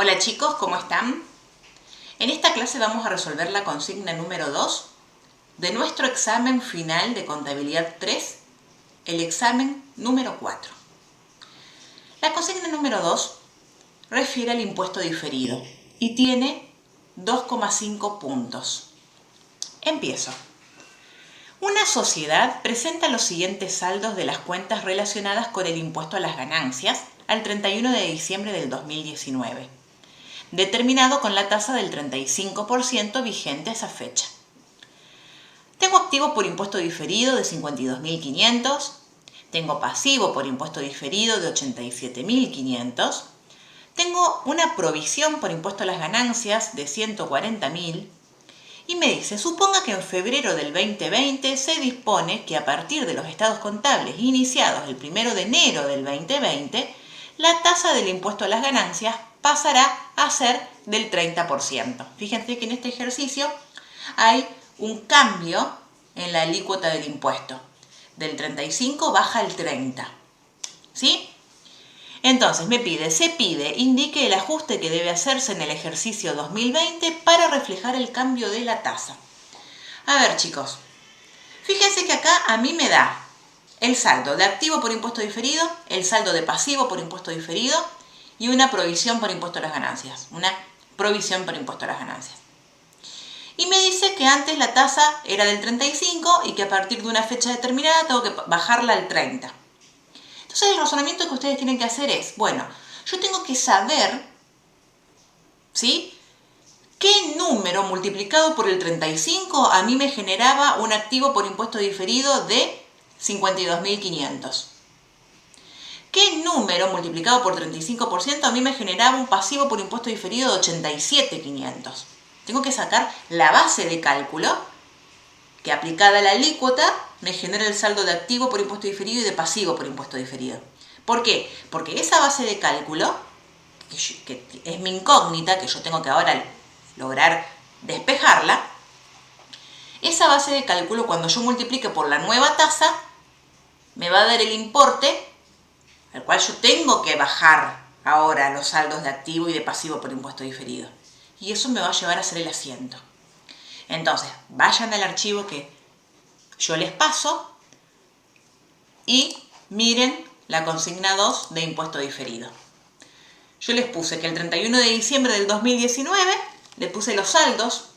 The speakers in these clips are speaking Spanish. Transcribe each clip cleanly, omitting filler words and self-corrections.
Hola chicos, ¿cómo están? En esta clase vamos a resolver la consigna número 2 de nuestro examen final de Contabilidad 3, el examen número 4. La consigna número 2 refiere al impuesto diferido y tiene 2,5 puntos. Empiezo. Una sociedad presenta los siguientes saldos de las cuentas relacionadas con el impuesto a las ganancias al 31 de diciembre del 2019. Determinado con la tasa del 35% vigente a esa fecha. Tengo activo por impuesto diferido de 52.500, tengo pasivo por impuesto diferido de 87.500, tengo una provisión por impuesto a las ganancias de 140.000 y me dice, suponga que en febrero del 2020 se dispone que a partir de los estados contables iniciados el 1 de enero del 2020, la tasa del impuesto a las ganancias pasará a ser del 30%. Fíjense que en este ejercicio hay un cambio en la alícuota del impuesto. Del 35 baja al 30. ¿Sí? Entonces se pide, indique el ajuste que debe hacerse en el ejercicio 2020 para reflejar el cambio de la tasa. A ver chicos, fíjense que acá a mí me da el saldo de activo por impuesto diferido, el saldo de pasivo por impuesto diferido y una provisión por impuesto a las ganancias. Y me dice que antes la tasa era del 35 y que a partir de una fecha determinada tengo que bajarla al 30. Entonces el razonamiento que ustedes tienen que hacer es, bueno, yo tengo que saber, ¿sí?, qué número multiplicado por el 35 a mí me generaba un activo por impuesto diferido de 52.500. ¿Qué número multiplicado por 35% a mí me generaba un pasivo por impuesto diferido de 87.500? Tengo que sacar la base de cálculo que aplicada a la alícuota me genera el saldo de activo por impuesto diferido y de pasivo por impuesto diferido. ¿Por qué? Porque esa base de cálculo, que es mi incógnita, que yo tengo que ahora lograr despejarla, esa base de cálculo cuando yo multiplique por la nueva tasa, me va a dar el importe al cual yo tengo que bajar ahora los saldos de activo y de pasivo por impuesto diferido. Y eso me va a llevar a hacer el asiento. Entonces, vayan al archivo que yo les paso y miren la consigna 2 de impuesto diferido. Yo les puse que el 31 de diciembre del 2019 le puse los saldos,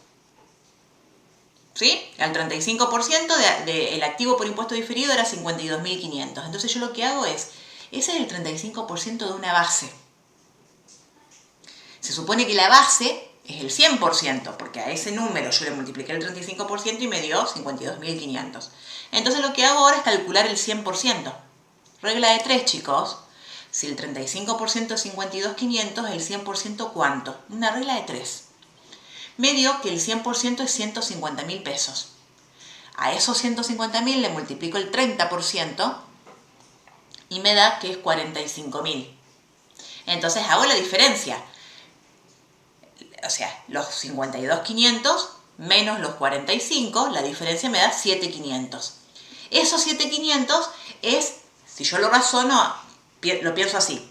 ¿sí? Al 35% del activo por impuesto diferido era 52.500. Entonces yo lo que hago es, ese es el 35% de una base. Se supone que la base es el 100%, porque a ese número yo le multipliqué el 35% y me dio 52.500. Entonces lo que hago ahora es calcular el 100%. Regla de 3, chicos. Si el 35% es 52.500, ¿el 100% cuánto? Una regla de 3. Me dio que el 100% es 150.000 pesos. A esos 150.000 le multiplico el 30% y me da que es 45.000. Entonces hago la diferencia. O sea, los 52.500 menos los 45, la diferencia me da 7.500. Esos 7.500 es, si yo lo razono, lo pienso así.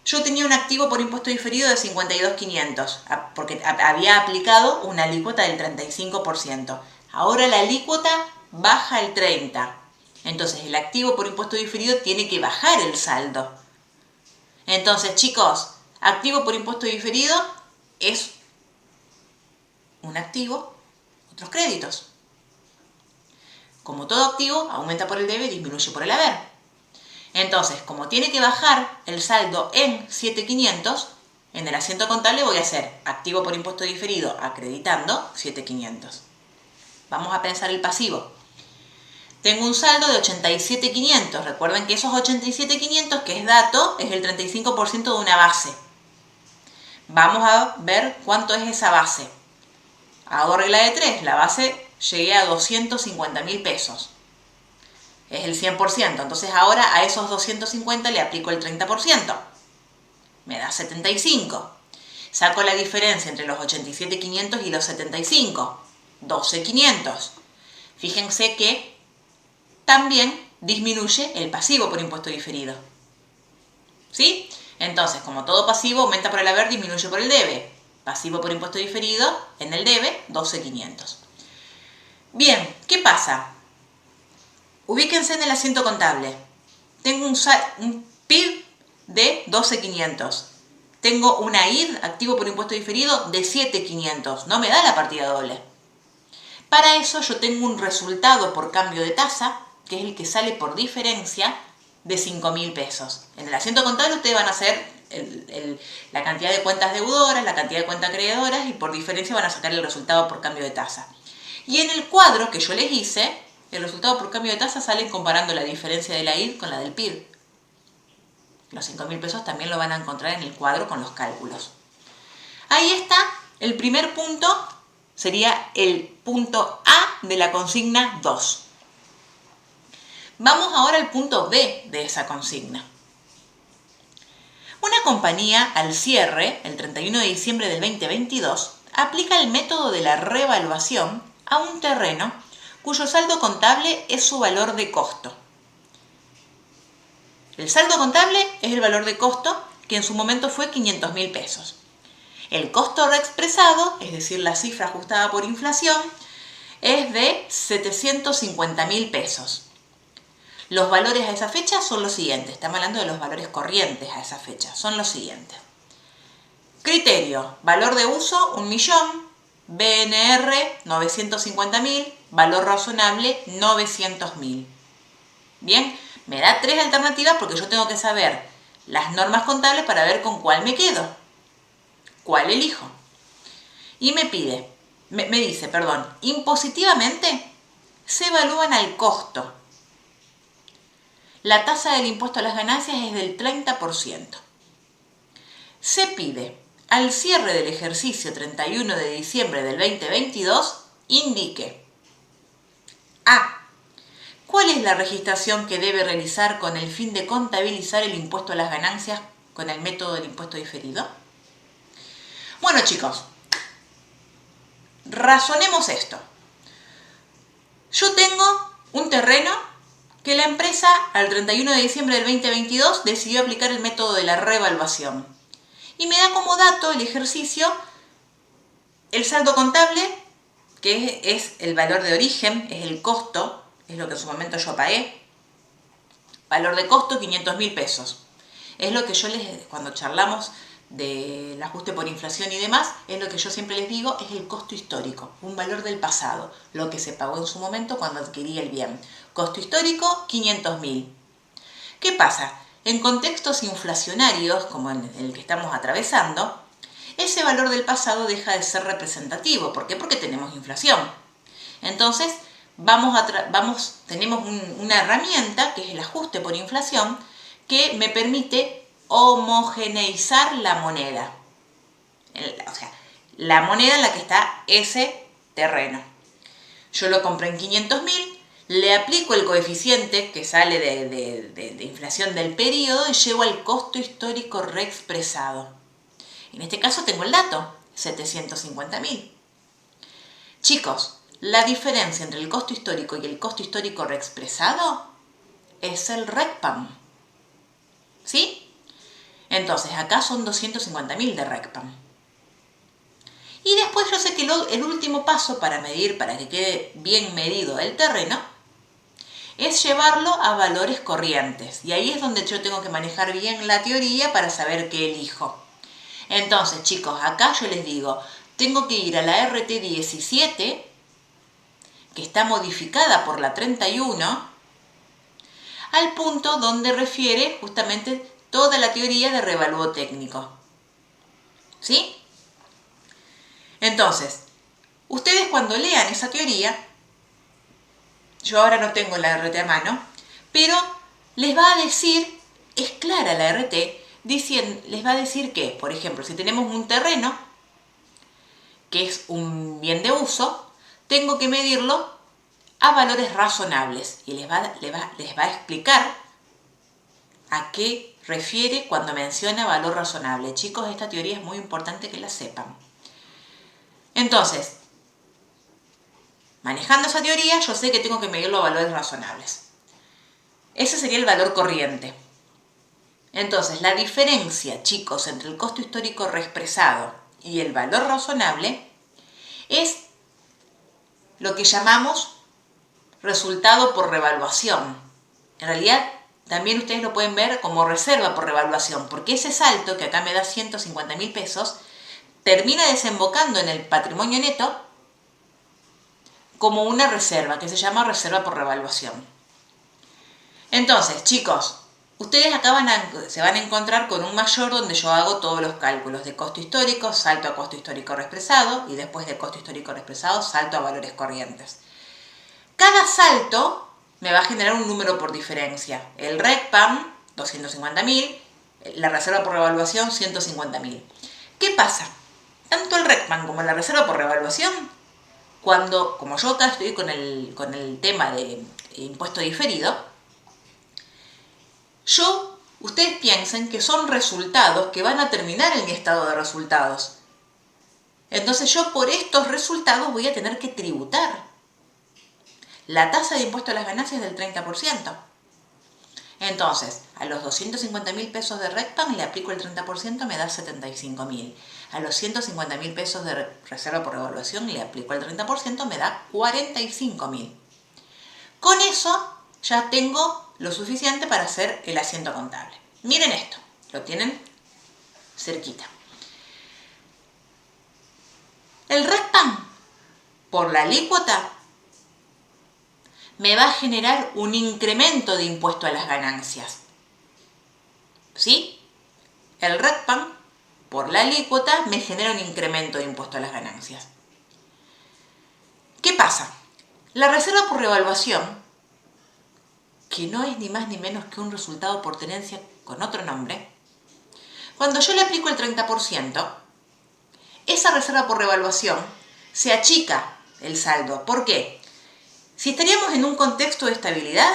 Yo tenía un activo por impuesto diferido de 52.500, porque había aplicado una alícuota del 35%. Ahora la alícuota baja el 30%. Entonces el activo por impuesto diferido tiene que bajar el saldo. Entonces, chicos, activo por impuesto diferido es un activo, otros créditos. Como todo activo, aumenta por el debe y disminuye por el haber. Entonces, como tiene que bajar el saldo en 7.500, en el asiento contable voy a hacer activo por impuesto diferido acreditando 7.500. Vamos a pensar el pasivo. Tengo un saldo de 87.500. Recuerden que esos 87.500, que es dato, es el 35% de una base. Vamos a ver cuánto es esa base. Hago regla de 3. La base llegué a 250.000 pesos. Es el 100%. Entonces ahora a esos 250 le aplico el 30%. Me da 75. Saco la diferencia entre los 87.500 y los 75. 12.500. Fíjense que también disminuye el pasivo por impuesto diferido. ¿Sí? Entonces, como todo pasivo aumenta por el haber, disminuye por el debe. Pasivo por impuesto diferido en el debe, 12.500. Bien, ¿qué pasa? Ubíquense en el asiento contable. Tengo un PIB de 12.500. Tengo una ID, activo por impuesto diferido, de 7.500. No me da la partida doble. Para eso yo tengo un resultado por cambio de tasa, que es el que sale por diferencia, de 5.000 pesos. En el asiento contable ustedes van a hacer la cantidad de cuentas deudoras, la cantidad de cuentas acreedoras y por diferencia van a sacar el resultado por cambio de tasa. Y en el cuadro que yo les hice, el resultado por cambio de tasa sale comparando la diferencia de la ID con la del PIB. Los 5.000 pesos también lo van a encontrar en el cuadro con los cálculos. Ahí está el primer punto, sería el punto A de la consigna 2. Vamos ahora al punto B de esa consigna. Una compañía al cierre, el 31 de diciembre del 2022, aplica el método de la revaluación a un terreno cuyo saldo contable es su valor de costo. El saldo contable es el valor de costo que en su momento fue 500.000 pesos. El costo reexpresado, es decir, la cifra ajustada por inflación, es de 750.000 pesos. Los valores a esa fecha son los siguientes. Estamos hablando de los valores corrientes a esa fecha. Son los siguientes. Criterio. Valor de uso, 1.000.000. BNR, 950.000. Valor razonable, 900.000. Bien, me da 3 alternativas porque yo tengo que saber las normas contables para ver con cuál me quedo. ¿Cuál elijo? Y me dice, impositivamente se evalúan al costo. La tasa del impuesto a las ganancias es del 30%. Se pide, al cierre del ejercicio 31 de diciembre del 2022, indique A. ¿Cuál es la registración que debe realizar con el fin de contabilizar el impuesto a las ganancias con el método del impuesto diferido? Bueno, chicos, razonemos esto. Yo tengo un terreno que la empresa al 31 de diciembre del 2022 decidió aplicar el método de la revaluación. Y me da como dato el ejercicio el saldo contable, que es el valor de origen, es el costo, es lo que en su momento yo pagué. Valor de costo, 500.000 pesos. Es lo que yo cuando charlamos del ajuste por inflación y demás, es lo que yo siempre les digo, es el costo histórico, un valor del pasado, lo que se pagó en su momento cuando adquirí el bien. Costo histórico, 500.000. ¿Qué pasa? En contextos inflacionarios, como en el que estamos atravesando, ese valor del pasado deja de ser representativo. ¿Por qué? Porque tenemos inflación. Entonces, tenemos una herramienta, que es el ajuste por inflación, que me permite homogeneizar la moneda. O sea, la moneda en la que está ese terreno. Yo lo compré en 500.000, le aplico el coeficiente que sale de inflación del periodo y llego al costo histórico reexpresado. En este caso tengo el dato, 750.000. Chicos, la diferencia entre el costo histórico y el costo histórico reexpresado es el RECPAM. ¿Sí? Entonces, acá son 250.000 de RECPAM. Y después yo sé que el último paso para medir, para que quede bien medido el terreno, es llevarlo a valores corrientes. Y ahí es donde yo tengo que manejar bien la teoría para saber qué elijo. Entonces, chicos, acá yo les digo, tengo que ir a la RT 17, que está modificada por la 31, al punto donde refiere justamente toda la teoría de revalúo técnico. ¿Sí? Entonces, ustedes cuando lean esa teoría, yo ahora no tengo la RT a mano, pero les va a decir, es clara la RT, les va a decir que, por ejemplo, si tenemos un terreno, que es un bien de uso, tengo que medirlo a valores razonables. Y les va a explicar a qué refiere cuando menciona valor razonable. Chicos, esta teoría es muy importante que la sepan. Entonces, manejando esa teoría, yo sé que tengo que medirlo a valores razonables. Ese sería el valor corriente. Entonces, la diferencia, chicos, entre el costo histórico reexpresado y el valor razonable es lo que llamamos resultado por revaluación. En realidad, también ustedes lo pueden ver como reserva por revaluación, porque ese salto, que acá me da 150.000 pesos, termina desembocando en el patrimonio neto como una reserva, que se llama reserva por revaluación. Entonces, chicos, ustedes acá se van a encontrar con un mayor donde yo hago todos los cálculos de costo histórico, salto a costo histórico reexpresado y después de costo histórico reexpresado salto a valores corrientes. Cada salto me va a generar un número por diferencia. El RECPAM, 250.000, la reserva por revaluación, 150.000. ¿Qué pasa? Tanto el RECPAM como la reserva por revaluación, como yo acá estoy con el tema de impuesto diferido, ustedes piensen que son resultados que van a terminar en mi estado de resultados. Entonces yo por estos resultados voy a tener que tributar. La tasa de impuesto a las ganancias es del 30%. Entonces, a los 250.000 pesos de RECPAM le aplico el 30%, me da 75.000. A los 150.000 pesos de reserva por revaluación le aplico el 30%, me da 45.000. Con eso ya tengo lo suficiente para hacer el asiento contable. Miren esto, lo tienen cerquita. El RECPAM, por la alícuota, me va a generar un incremento de impuesto a las ganancias. ¿Sí? El RECPAM, por la alícuota, me genera un incremento de impuesto a las ganancias. ¿Qué pasa? La reserva por revaluación, que no es ni más ni menos que un resultado por tenencia con otro nombre, cuando yo le aplico el 30%, esa reserva por revaluación se achica el saldo. ¿Por qué? Si estaríamos en un contexto de estabilidad,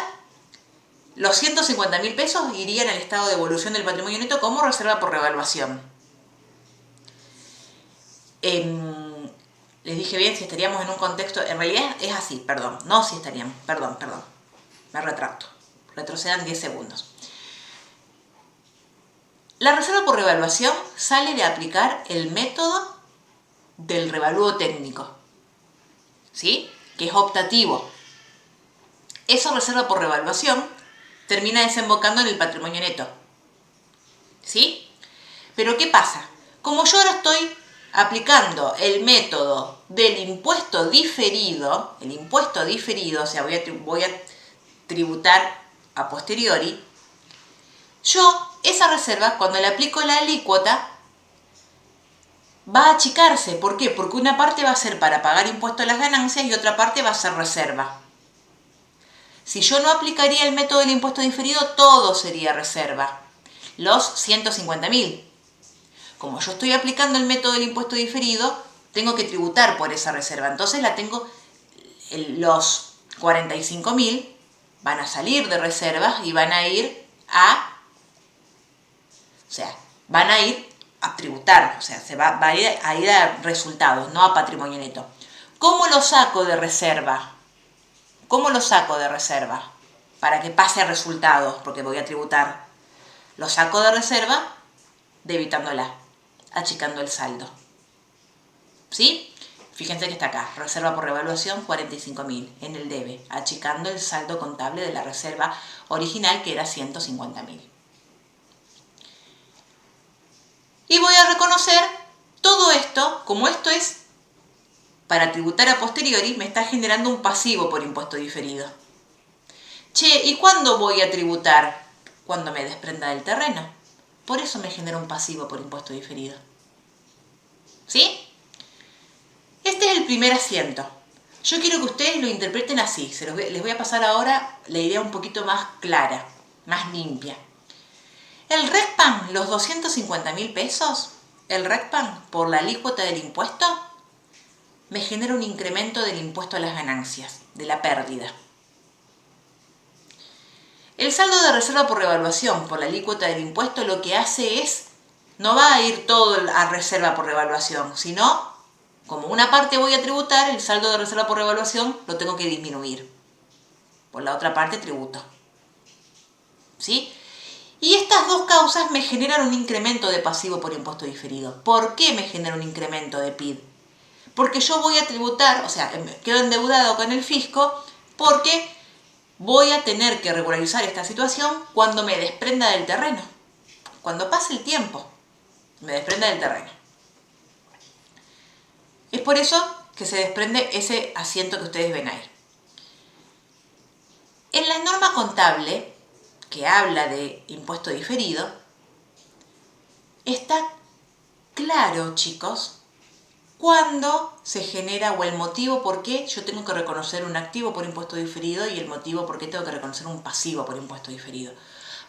los 150.000 pesos irían al estado de evolución del patrimonio neto como reserva por revaluación. Les dije bien si estaríamos en un contexto, en realidad es así, perdón, no si estaríamos, perdón, me retracto, retrocedan 10 segundos. La reserva por revaluación sale de aplicar el método del revalúo técnico, ¿sí? Que es optativo. Esa reserva por revaluación termina desembocando en el patrimonio neto, ¿sí? Pero ¿qué pasa? Como yo ahora estoy aplicando el método del impuesto diferido, o sea, voy a tributar a posteriori, yo esa reserva, cuando le aplico la alícuota, va a achicarse. ¿Por qué? Porque una parte va a ser para pagar impuesto a las ganancias y otra parte va a ser reserva. Si yo no aplicaría el método del impuesto diferido, todo sería reserva. Los 150.000. Como yo estoy aplicando el método del impuesto diferido, tengo que tributar por esa reserva. Entonces los 45.000 van a salir de reservas y van a ir a tributar, o sea, va a ir a resultados, no a patrimonio neto. ¿Cómo lo saco de reserva? ¿Cómo lo saco de reserva? Para que pase a resultados, porque voy a tributar. Lo saco de reserva debitándola, achicando el saldo. ¿Sí? Fíjense que está acá, reserva por revaluación 45.000 en el debe, achicando el saldo contable de la reserva original que era 150.000. Y voy a reconocer todo esto, como esto es para tributar a posteriori, me está generando un pasivo por impuesto diferido. Che, ¿y cuándo voy a tributar? Cuando me desprenda del terreno. Por eso me genera un pasivo por impuesto diferido. ¿Sí? Este es el primer asiento. Yo quiero que ustedes lo interpreten así. Les voy a pasar ahora la idea un poquito más clara, más limpia. El RECPAM, los 250.000 pesos, el RECPAM por la alícuota del impuesto, me genera un incremento del impuesto a las ganancias, de la pérdida. El saldo de reserva por revaluación por la alícuota del impuesto lo que hace es, no va a ir todo a reserva por revaluación, sino, como una parte voy a tributar, el saldo de reserva por revaluación lo tengo que disminuir. Por la otra parte tributo. ¿Sí? Y estas dos causas me generan un incremento de pasivo por impuesto diferido. ¿Por qué me genera un incremento de PID? Porque yo voy a tributar, o sea, quedo endeudado con el fisco porque voy a tener que regularizar esta situación cuando me desprenda del terreno. Cuando pase el tiempo, me desprenda del terreno. Es por eso que se desprende ese asiento que ustedes ven ahí. En la norma contable, que habla de impuesto diferido, está claro, chicos, cuándo se genera o el motivo por qué yo tengo que reconocer un activo por impuesto diferido y el motivo por qué tengo que reconocer un pasivo por impuesto diferido.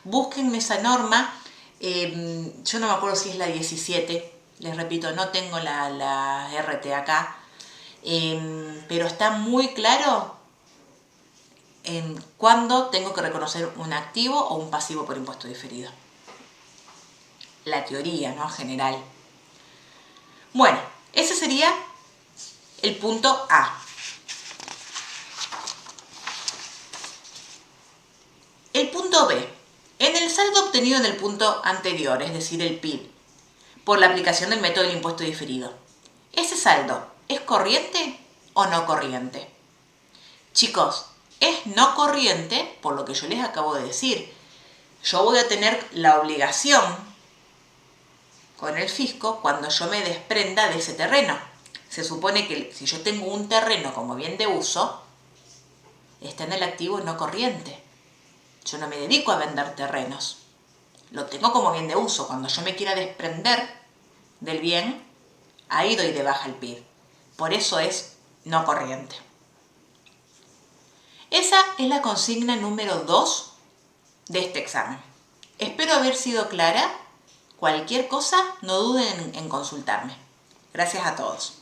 Búsquenme esa norma, yo no me acuerdo si es la 17, les repito, no tengo la RT acá, pero está muy claro en cuándo tengo que reconocer un activo o un pasivo por impuesto diferido. La teoría, ¿no? General. Bueno, ese sería el punto A. El punto B. En el saldo obtenido en el punto anterior, es decir, el PIB, por la aplicación del método del impuesto diferido, ¿ese saldo es corriente o no corriente? Chicos, es no corriente por lo que yo les acabo de decir. Yo voy a tener la obligación con el fisco cuando yo me desprenda de ese terreno. Se supone que si yo tengo un terreno como bien de uso, está en el activo no corriente. Yo no me dedico a vender terrenos. Lo tengo como bien de uso. Cuando yo me quiera desprender del bien, ahí doy de baja el PIB. Por eso es no corriente. Esa es la consigna número 2 de este examen. Espero haber sido clara. Cualquier cosa, no duden en consultarme. Gracias a todos.